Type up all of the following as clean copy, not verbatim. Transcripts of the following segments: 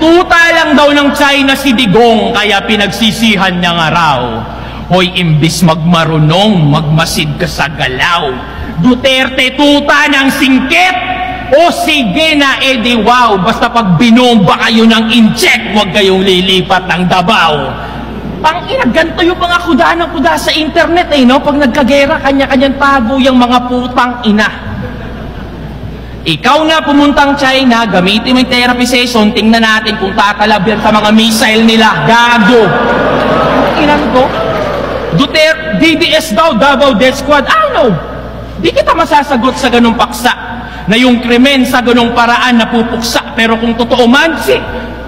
tuta lang daw ng China si Digong, kaya pinagsisihan niya nga raw. Hoy, imbis magmarunong, magmasid ka sa galaw. Duterte, tuta ng singkit! O sige na, edi wow, basta pag binomba kayo ng incheck, huwag kayong lilipat ng Davao. Pang-ina, ganito yung mga kuda ng kuda sa internet no? Pag nagkagera, kanya-kanyang tago yung mga putang ina. Ikaw na pumuntang China, gamitin mo yung therapy session, tingnan natin kung tatalab yan sa mga missile nila. Gago! Inan ko? Duterte, DDS daw, Davao Death Squad. Ano? Di kita masasagot sa ganung paksa na yung krimen sa ganung paraan napupuksa. Pero kung totoo man,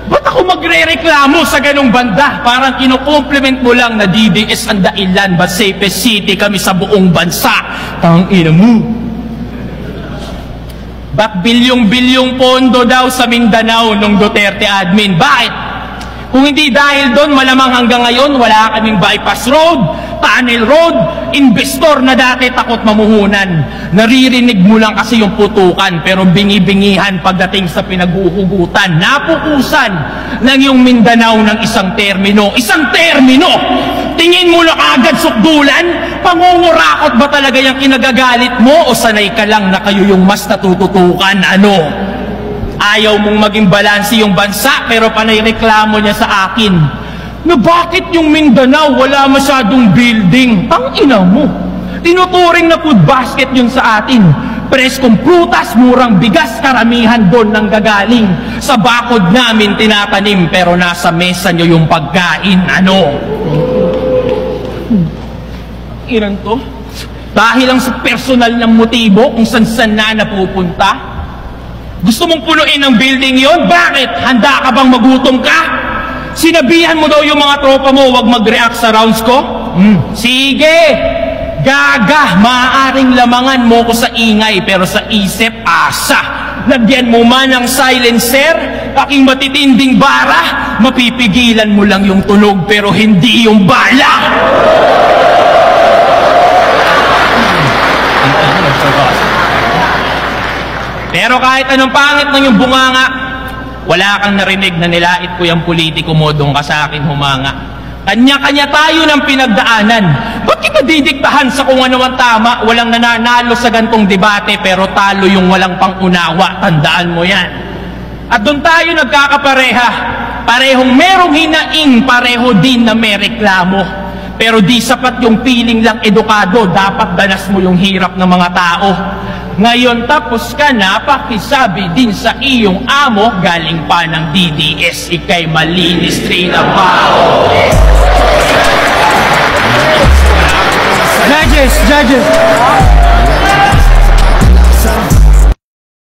ba't ako magre-reklamo sa ganung banda? Parang kinukompliment mo lang na DDS ang dailan, but safest city kami sa buong bansa. Tangina mo. Ba't bilyong-bilyong pondo daw sa Mindanao nung Duterte admin? Bakit? Kung hindi dahil doon, malamang hanggang ngayon, wala kaming bypass road, tunnel road, investor na dati takot mamuhunan. Naririnig mo lang kasi yung putukan, pero bingi-bingihan pagdating sa pinaguhugutan. Napukusan lang yung Mindanao ng isang termino. Isang termino! Tingin mo na agad sukdulan? Pangungurakot ba talaga yung kinagagalit mo? O sanay ka lang na kayo yung mas natututukan? Ano? Ayaw mong maging balansi yung bansa, pero panay reklamo niya sa akin na bakit yung Mindanao wala masyadong building? Tangina mo. Tinuturing na food basket yun sa atin. Preskong prutas, murang bigas, karamihan doon nang gagaling. Sa bakod namin tinatanim, pero nasa mesa nyo yung pagkain. Ano? Ilan to? Dahil lang sa personal na motibo kung saan na napupunta? Gusto mong punuin ang building yon? Bakit? Handa ka bang magutom ka? Sinabihan mo daw yung mga tropa mo, wag mag-react sa rounds ko? Sige! Gaga! Maaaring lamangan mo ko sa ingay, pero sa isip, asa! Lagyan mo man ng silencer, aking matitinding bara, mapipigilan mo lang yung tunog, pero hindi yung bala! Pero kahit anong pangit ng yung bunganga, wala kang narinig na nilait ko yung politiko mo, doon ka sa akin humanga. Kanya-kanya tayo ng pinagdaanan. Ba't kita didiktahan sa kung ano ang tama? Walang nananalo sa gantong debate, pero talo yung walang pangunawa. Tandaan mo yan. At doon tayo nagkakapareha. Parehong merong hinaing, pareho din na may reklamo. Pero di sapat yung feeling lang edukado, dapat danas mo yung hirap ng mga tao. Ngayon tapos ka na, pakisabi din sa iyong amo, galing pa ng DDS, ikay malinis rin ang bao. Judges!